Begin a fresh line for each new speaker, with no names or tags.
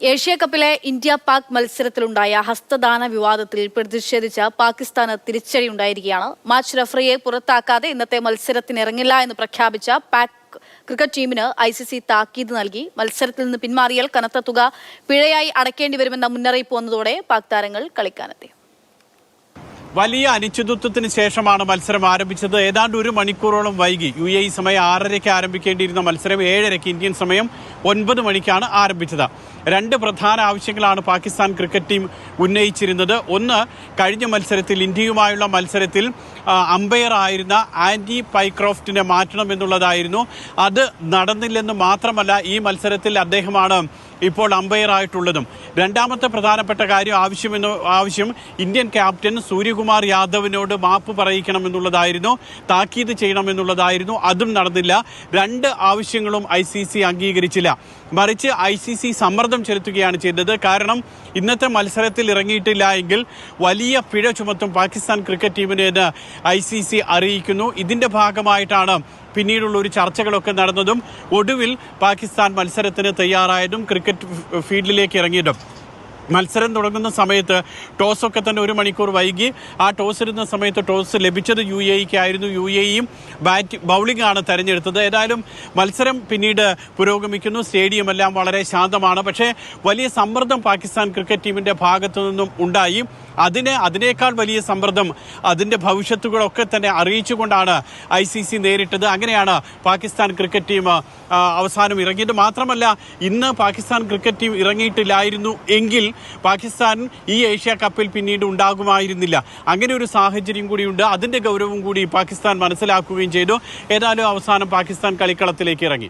Asia കപ്പിലെ India Pak മത്സരത്തിലുണ്ടായ ഹസ്തദാന വിവാദത്തിൽ പ്രതിഷേധിച്ച പാകിസ്ഥാന് തിരിച്ചടിയുണ്ടായിരിക്കുകയാണ്. മാച്ച് റഫറിയെ പുറത്താക്കാതെ ഇന്നത്തെ മത്സരത്തിനിറങ്ങില്ല എന്ന് പ്രഖ്യാപിച്ച പാക് ക്രിക്കറ്റ് ടീമിന് ICC താക്കീത് നൽകി. മത്സരത്തിൽ നിന്ന് പിന്മാറിയാൽ കനത്ത തുക പിഴയായി അടയ്ക്കേണ്ടി വരുമെന്ന മുന്നറിയിപ്പ് വന്നതോടെ പാക് താരങ്ങൾ കളിക്കാനെത്തി.
വലിയ അനിശ്ചിതത്വത്തിന് ശേഷമാണ് മത്സരം ആരംഭിച്ചത്. ഏതാണ്ട് ഒരു മണിക്കൂറോളം വൈകി. UAE സമയം 6:30 ആരംഭിക്കേണ്ടിയിരുന്ന മത്സരം 7:30 ഇന്ത്യൻ സമയം 9 മണിക്കാണ് ആരംഭിച്ചത്. രണ്ട് പ്രധാന ആവശ്യങ്ങളാണ് പാകിസ്ഥാൻ ക്രിക്കറ്റ് ടീം ഉന്നയിച്ചിരുന്നത്. ഒന്ന്, കഴിഞ്ഞ മത്സരത്തിൽ ഇന്ത്യയുമായുള്ള മത്സരത്തിൽ അമ്പയർ ആയിരുന്ന ആൻഡി പൈക്രോഫ്റ്റിനെ മാറ്റണമെന്നുള്ളതായിരുന്നു. അത് നടന്നില്ലെന്ന് മാത്രമല്ല, ഈ മത്സരത്തിൽ അദ്ദേഹമാണ് ഇപ്പോൾ അമ്പയർ ആയിട്ടുള്ളതും. രണ്ടാമത്തെ പ്രധാനപ്പെട്ട ആവശ്യം ഇന്ത്യൻ ക്യാപ്റ്റൻ സൂര്യകുമാർ യാദവിനോട് മാപ്പ് പറയിക്കണമെന്നുള്ളതായിരുന്നു, താക്കീത് ചെയ്യണമെന്നുള്ളതായിരുന്നു. അതും നടന്നില്ല. രണ്ട് ആവശ്യങ്ങളും ICC അംഗീകരിച്ചില്ല. മറിച്ച് ICC സമ്മർദ്ദം ചെലുത്തുകയാണ് ചെയ്തത്. കാരണം ഇന്നത്തെ മത്സരത്തിൽ ഇറങ്ങിയിട്ടില്ല എങ്കിൽ വലിയ പിഴ ചുമത്തും പാകിസ്ഥാൻ ക്രിക്കറ്റ് ടീമിന് ICC അറിയിക്കുന്നു. ഇതിന്റെ ഭാഗമായിട്ടാണ് പിന്നീടുള്ള ഒരു ചർച്ചകളൊക്കെ നടന്നതും ഒടുവിൽ പാകിസ്ഥാൻ മത്സരത്തിന് തയ്യാറായതും ക്രിക്കറ്റ് ഫീൽഡിലേക്ക് ഇറങ്ങിയതും. മത്സരം തുടങ്ങുന്ന സമയത്ത് ടോസൊക്കെ തന്നെ ഒരു മണിക്കൂർ വൈകി. ആ ടോസ് ഇരുന്ന സമയത്ത് ടോസ് ലഭിച്ചത് UAEക്കായിരുന്നു. UAEയും ബൗളിംഗ് ആണ് തെരഞ്ഞെടുത്തത്. ഏതായാലും മത്സരം പിന്നീട് പുരോഗമിക്കുന്നു. സ്റ്റേഡിയം എല്ലാം വളരെ ശാന്തമാണ്. പക്ഷേ വലിയ സമ്മർദ്ദം പാകിസ്ഥാൻ ക്രിക്കറ്റ് ടീമിന്റെ ഭാഗത്തു നിന്നും ഉണ്ടായി. അതിനേക്കാൾ വലിയ സമ്മർദ്ദം അതിൻ്റെ ഭവിഷ്യത്തുകളൊക്കെ തന്നെ അറിയിച്ചുകൊണ്ടാണ് ICC നേരിട്ടത്. അങ്ങനെയാണ് പാകിസ്ഥാൻ ക്രിക്കറ്റ് ടീം അവസാനം ഇറങ്ങിയത്. മാത്രമല്ല, ഇന്ന് പാകിസ്ഥാൻ ക്രിക്കറ്റ് ടീം ഇറങ്ങിയിട്ടില്ലായിരുന്നു എങ്കിൽ പാകിസ്ഥാൻ ഈ ഏഷ്യ കപ്പിൽ പിന്നീട് ഉണ്ടാകുമായിരുന്നില്ല. അങ്ങനെ ഒരു സാഹചര്യം കൂടിയുണ്ട്. അതിൻ്റെ ഗൗരവം കൂടി പാകിസ്ഥാൻ മനസ്സിലാക്കുകയും ചെയ്തു. ഏതായാലും അവസാനം പാകിസ്ഥാൻ കളിക്കളത്തിലേക്ക് ഇറങ്ങി.